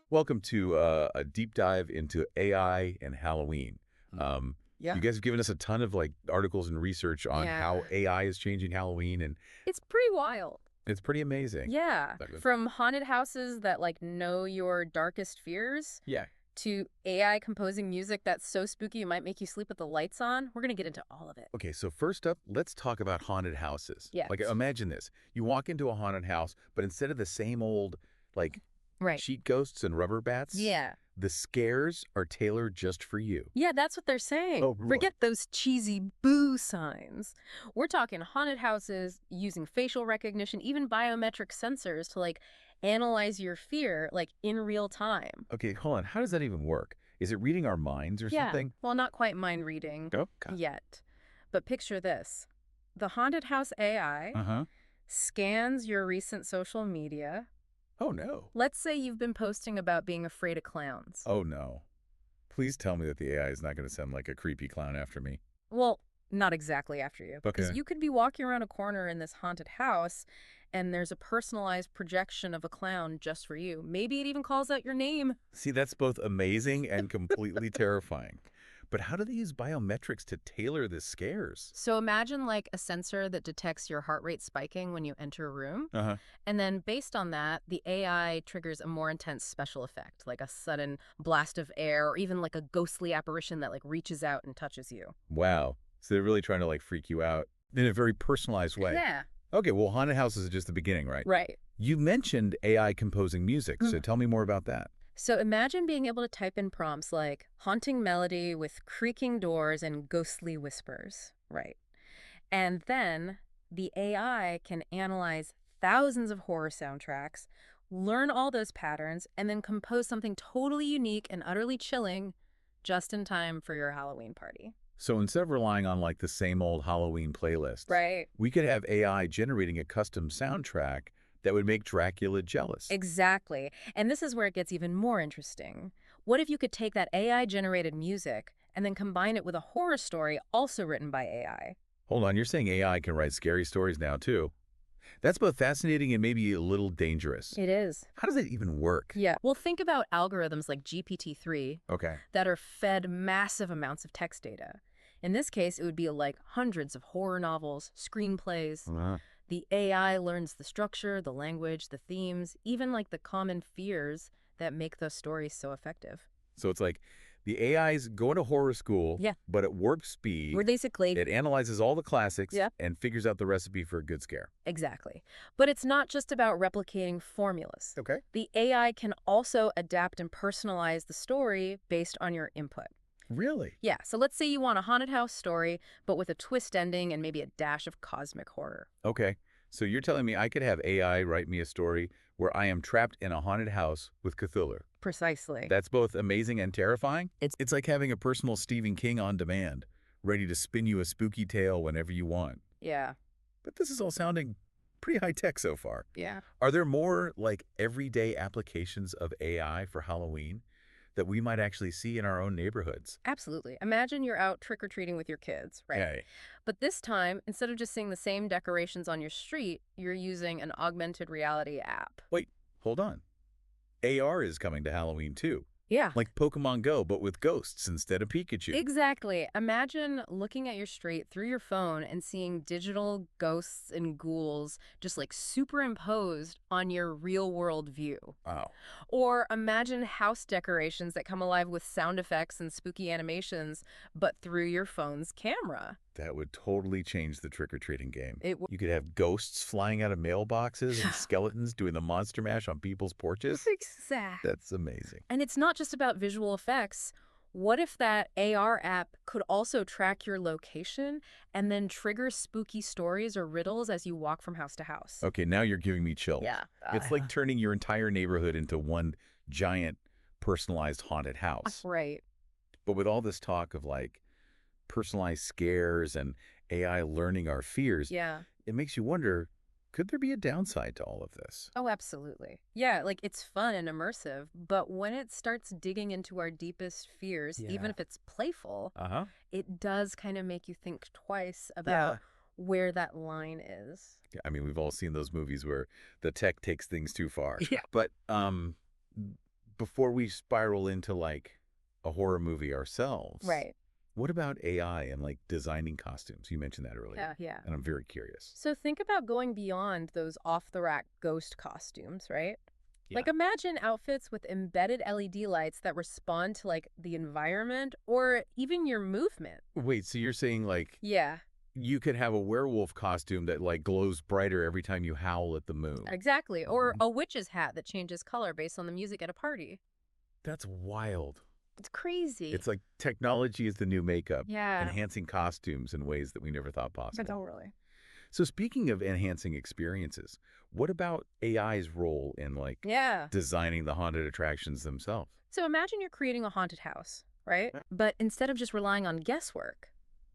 Welcome to a deep dive into AI and Halloween. Yeah. You guys have given us a ton of articles and research on Yeah. how AI is changing Halloween, and It's pretty wild. it's pretty amazing. Yeah. Like, From haunted houses that know your darkest fears Yeah. to AI composing music that's so spooky it might make you sleep with the lights on. We're going to get into all of it. Okay, so first up, let's talk about haunted houses. Yeah. Imagine this. You walk into a haunted house, but instead of the same old, Right. sheet ghosts and rubber bats, Yeah. the scares are tailored just for you. Yeah, that's what they're saying. Oh, really? Forget those cheesy boo signs. We're talking haunted houses using facial recognition, even biometric sensors to analyze your fear in real time. Okay, hold on. How does that even work? Is it reading our minds or Yeah. something? Well, not quite mind reading Oh, God. yet. But picture this. The haunted house AI Uh-huh. scans your recent social media. Oh, no. Let's say you've been posting about being afraid of clowns. Oh, no. Please tell me that the AI is not going to sound like a creepy clown after me. Well, not exactly after you. Because Okay. you could be walking around a corner in this haunted house and there's a personalized projection of a clown just for you. Maybe it even calls out your name. See, that's both amazing and completely terrifying. But how do they use biometrics to tailor the scares? So imagine a sensor that detects your heart rate spiking when you enter a room. Uh-huh. And then based on that, the AI triggers a more intense special effect, like a sudden blast of air or even a ghostly apparition that reaches out and touches you. Wow. So they're really trying to freak you out in a very personalized way. Yeah. Okay, well, haunted houses is just the beginning, right? Right. You mentioned AI composing music, so tell me more about that. So imagine being able to type in prompts like haunting melody with creaking doors and ghostly whispers. Right. And then the AI can analyze thousands of horror soundtracks, learn all those patterns, and then compose something totally unique and utterly chilling just in time for your Halloween party. So instead of relying on the same old Halloween playlists, Right. we could have AI generating a custom soundtrack that would make Dracula jealous. Exactly. And this is where it gets even more interesting. What if you could take that AI-generated music and then combine it with a horror story also written by AI? Hold on, you're saying AI can write scary stories now, too. That's both fascinating and maybe a little dangerous. It is. How does that even work? Yeah. Well, think about algorithms like GPT-3 Okay. that are fed massive amounts of text data. In this case, it would be hundreds of horror novels, screenplays. Uh-huh. The AI learns the structure, the language, the themes, even the common fears that make those stories so effective. So it's like the AI's going to horror school, Yeah. but at warp speed, We're basically it analyzes all the classics Yeah. and figures out the recipe for a good scare. Exactly. But it's not just about replicating formulas. Okay. The AI can also adapt and personalize the story based on your input. Really? Yeah, so let's say you want a haunted house story, but with a twist ending and maybe a dash of cosmic horror. Okay. So you're telling me I could have AI write me a story where I am trapped in a haunted house with Cthulhu. Precisely. That's both amazing and terrifying? It's like having a personal Stephen King on demand, ready to spin you a spooky tale whenever you want. Yeah. But this is all sounding pretty high-tech so far. Yeah. Are there more everyday applications of AI for Halloween that we might actually see in our own neighborhoods? Absolutely. Imagine you're out trick-or-treating with your kids, right? Yeah. But this time, instead of just seeing the same decorations on your street, you're using an augmented reality app. Wait, hold on. AR is coming to Halloween too. Yeah. Like Pokemon Go, but with ghosts instead of Pikachu. Exactly. Imagine looking at your street through your phone and seeing digital ghosts and ghouls just superimposed on your real-world view. Wow. Or imagine house decorations that come alive with sound effects and spooky animations, but through your phone's camera. That would totally change the trick-or-treating game. It would. You could have ghosts flying out of mailboxes and skeletons doing the monster mash on people's porches. Exactly. That's amazing. And it's not just about visual effects. What if that AR app could also track your location and then trigger spooky stories or riddles as you walk from house to house? Okay, now you're giving me chills. Yeah. It's like turning your entire neighborhood into one giant personalized haunted house. Right. But with all this talk of personalized scares and AI learning our fears, Yeah. it makes you wonder, could there be a downside to all of this? Oh, absolutely. Yeah, it's fun and immersive, but when it starts digging into our deepest fears, even Yeah. if it's playful, Uh-huh. it does kind of make you think twice about where that line is. I mean, we've all seen those movies where the tech takes things too far. Yeah. But before we spiral into like a horror movie ourselves, Right. what about AI and like designing costumes? You mentioned that earlier. Yeah. And I'm very curious. So think about going beyond those off-the-rack ghost costumes, right? Yeah. Like imagine outfits with embedded LED lights that respond to like the environment or even your movement. Wait, so you're saying like Yeah, you could have a werewolf costume that like glows brighter every time you howl at the moon? exactly. Or a witch's hat that changes color based on the music at a party. That's wild. It's crazy. It's like technology is the new makeup, Yeah. enhancing costumes in ways that we never thought possible. But really. So speaking of enhancing experiences, what about AI's role in like Yeah. designing the haunted attractions themselves? So imagine you're creating a haunted house, right? But instead of just relying on guesswork,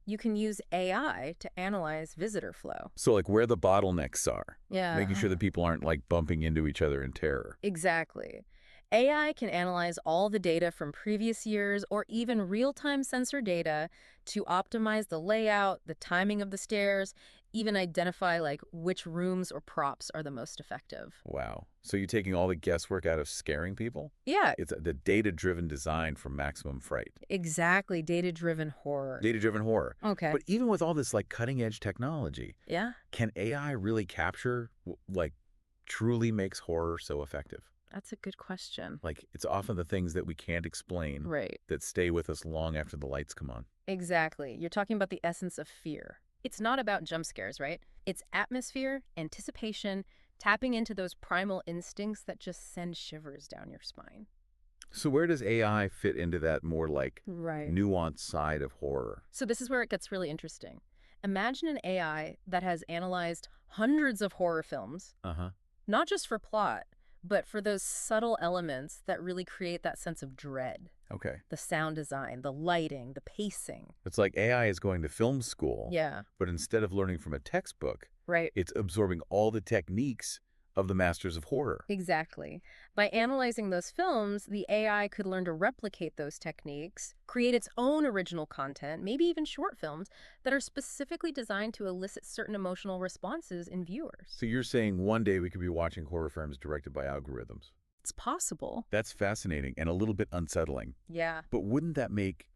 you can use AI to analyze visitor flow. So like where the bottlenecks are, Yeah. making sure that people aren't like bumping into each other in terror. Exactly. AI can analyze all the data from previous years or even real-time sensor data to optimize the layout, the timing of the stairs, even identify like which rooms or props are the most effective. Wow. So you're taking all the guesswork out of scaring people? Yeah, It's the data-driven design from Maximum Fright. exactly. Data-driven horror. Data-driven horror. Okay. But even with all this like cutting-edge technology, Yeah, can AI really capture like truly makes horror so effective? that's a good question. Like it's often the things that we can't explain Right. that stay with us long after the lights come on. Exactly. You're talking about the essence of fear. It's not about jump scares, right? It's atmosphere, anticipation, tapping into those primal instincts that just send shivers down your spine. So where does AI fit into that more like Right. nuanced side of horror? So this is where it gets really interesting. Imagine an AI that has analyzed hundreds of horror films, Uh-huh. not just for plot, but for those subtle elements that really create that sense of dread. Okay. The sound design, the lighting, the pacing. It's like AI is going to film school, Yeah, but instead of learning from a textbook, right. it's absorbing all the techniques of the masters of horror. Exactly. By analyzing those films, the AI could learn to replicate those techniques, create its own original content, maybe even short films that are specifically designed to elicit certain emotional responses in viewers. So you're saying one day we could be watching horror films directed by algorithms. It's possible. That's fascinating and a little bit unsettling. Yeah. But wouldn't that make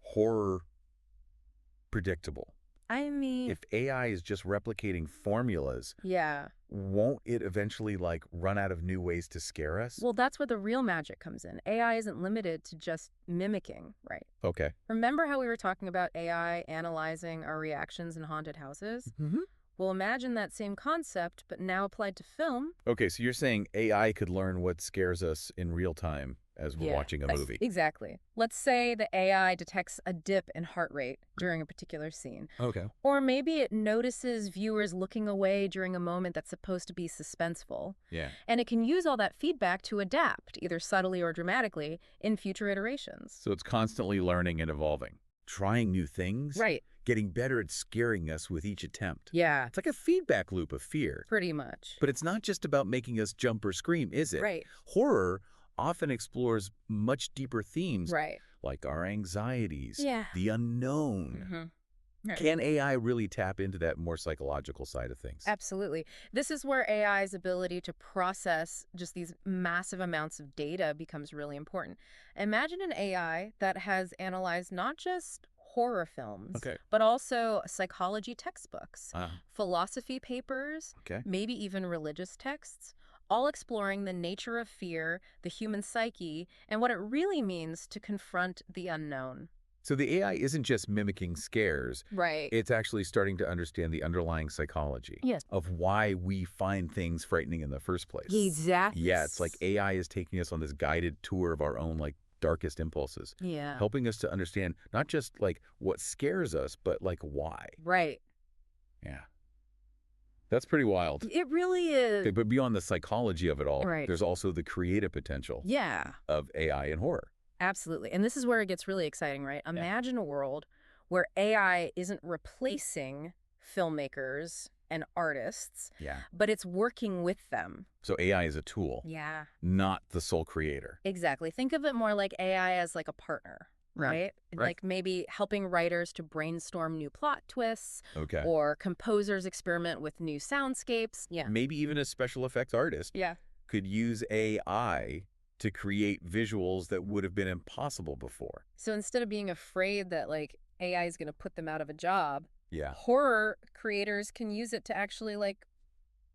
horror predictable? I mean, If AI is just replicating formulas, yeah. won't it eventually like run out of new ways to scare us? Well, that's where the real magic comes in. AI isn't limited to just mimicking, right? Okay. Remember how we were talking about AI analyzing our reactions in haunted houses? Mm-hmm. Well, imagine that same concept, but now applied to film. Okay, so you're saying AI could learn what scares us in real time as we're watching a movie. Exactly. Let's say the AI detects a dip in heart rate during a particular scene. Okay. Or maybe it notices viewers looking away during a moment that's supposed to be suspenseful. Yeah. And it can use all that feedback to adapt, either subtly or dramatically, in future iterations. So it's constantly learning and evolving, trying new things, Right. getting better at scaring us with each attempt. Yeah, It's like a feedback loop of fear. pretty much. But it's not just about making us jump or scream, is it? Right. Horror often explores much deeper themes Right. like our anxieties, Yeah. the unknown. Right. Can AI really tap into that more psychological side of things? Absolutely. This is where AI's ability to process just these massive amounts of data becomes really important. Imagine an AI that has analyzed not just horror films, Okay. but also psychology textbooks, Uh, philosophy papers, okay. maybe even religious texts, all exploring the nature of fear, the human psyche, and what it really means to confront the unknown. So the AI isn't just mimicking scares. Right. It's actually starting to understand the underlying psychology Yes. of why we find things frightening in the first place. Exactly. Yeah, it's like AI is taking us on this guided tour of our own like darkest impulses, Yeah. helping us to understand not just like what scares us, but like why. Right. Yeah. That's pretty wild. It really is. Okay, but beyond the psychology of it all, Right. there's also the creative potential Yeah. of AI and horror. Absolutely. And this is where it gets really exciting, right? Imagine a world where AI isn't replacing filmmakers and artists, Yeah. but it's working with them. So AI is a tool, Yeah. not the sole creator. Exactly. Think of it more like AI as like a partner, right? Right. Like maybe helping writers to brainstorm new plot twists Okay. or composers experiment with new soundscapes. Yeah. Maybe even a special effects artist Yeah. could use AI to create visuals that would have been impossible before. So instead of being afraid that like AI is going to put them out of a job, Yeah. horror creators can use it to actually like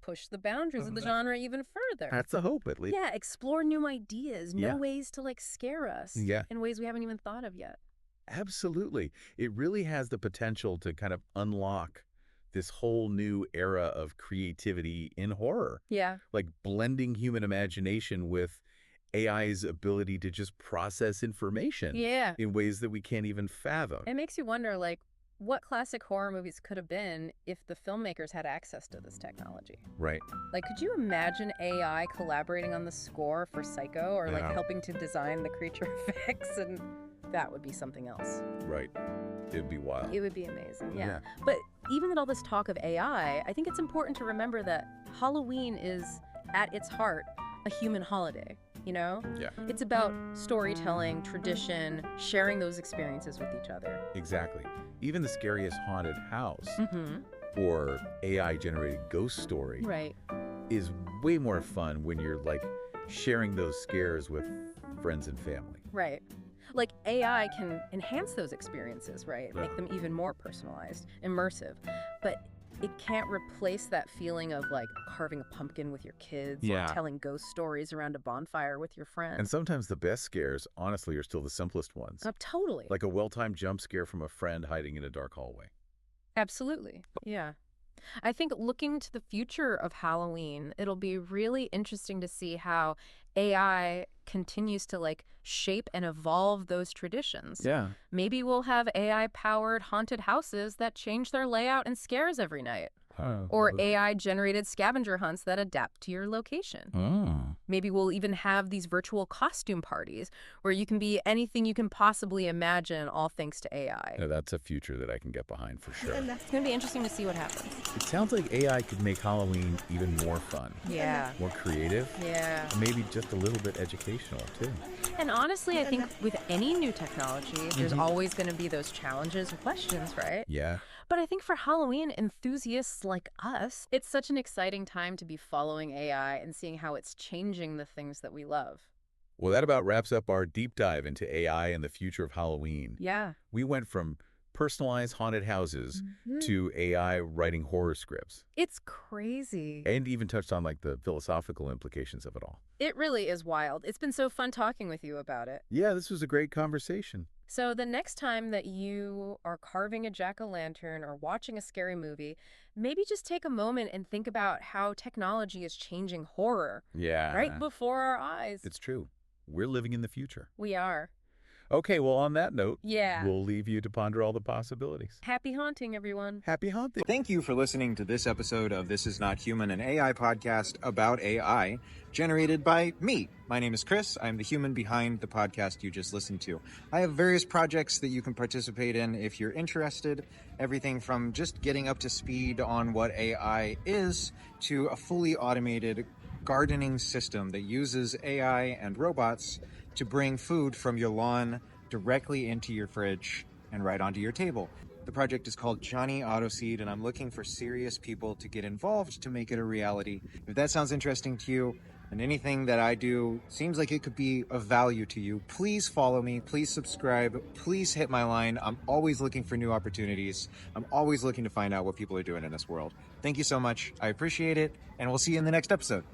push the boundaries of the genre even further. That's the hope, at least. Yeah, explore new ideas, Yeah. new ways to like scare us Yeah. in ways we haven't even thought of yet. Absolutely. It really has the potential to kind of unlock this whole new era of creativity in horror, Yeah. like blending human imagination with AI's ability to just process information Yeah. in ways that we can't even fathom. It makes you wonder like what classic horror movies could have been if the filmmakers had access to this technology. Right. Like, could you imagine AI collaborating on the score for Psycho or like Yeah. helping to design the creature effects? And that would be something else. Right. It'd be wild. It would be amazing, yeah. Yeah. But even in all this talk of AI, I think it's important to remember that Halloween is, at its heart, a human holiday, you know? Yeah. It's about storytelling, tradition, sharing those experiences with each other. Exactly. Even the scariest haunted house Mm-hmm. or AI-generated ghost story Right. is way more fun when you're like sharing those scares with friends and family. Right. Like AI can enhance those experiences, right? Yeah. Make them even more personalized, immersive. But it can't replace that feeling of like carving a pumpkin with your kids Yeah. or telling ghost stories around a bonfire with your friends. And sometimes the best scares, honestly, are still the simplest ones. Totally. Like a well-timed jump scare from a friend hiding in a dark hallway. Absolutely. Yeah. I think looking to the future of Halloween, it'll be really interesting to see how AI continues to like shape and evolve those traditions. Yeah. Maybe we'll have AI-powered haunted houses that change their layout and scares every night. Or AI-generated scavenger hunts that adapt to your location. Maybe we'll even have these virtual costume parties where you can be anything you can possibly imagine, all thanks to AI. No, that's a future that I can get behind for sure. It's going to be interesting to see what happens. It sounds like AI could make Halloween even more fun, Yeah. more creative, Yeah. and maybe just a little bit educational too. And honestly, I think with any new technology, there's always going to be those challenges or questions, right? Yeah. But I think for Halloween enthusiasts like us, it's such an exciting time to be following AI and seeing how it's changing the things that we love. Well, that about wraps up our deep dive into AI and the future of Halloween. Yeah. We went from personalized haunted houses to AI writing horror scripts, It's crazy. and even touched on like the philosophical implications of it all. It really is wild. It's been so fun talking with you about it. Yeah, this was a great conversation. So the next time that you are carving a jack-o'-lantern or watching a scary movie, maybe just take a moment and think about how technology is changing horror Yeah. right before our eyes. It's true. We're living in the future. We are. Okay, well, on that note, Yeah. we'll leave you to ponder all the possibilities. Happy haunting, everyone. Happy haunting. Thank you for listening to this episode of This Is Not Human, an AI podcast about AI, generated by me. My name is Chris. I'm the human behind the podcast you just listened to. I have various projects that you can participate in if you're interested. Everything from just getting up to speed on what AI is to a fully automated gardening system that uses AI and robots to bring food from your lawn directly into your fridge and right onto your table. The project is called Johnny Autoseed, and I'm looking for serious people to get involved to make it a reality. If that sounds interesting to you, and anything that I do seems like it could be of value to you, please follow me, please subscribe, please hit my line. I'm always looking for new opportunities. I'm always looking to find out what people are doing in this world. Thank you so much. I appreciate it, and we'll see you in the next episode.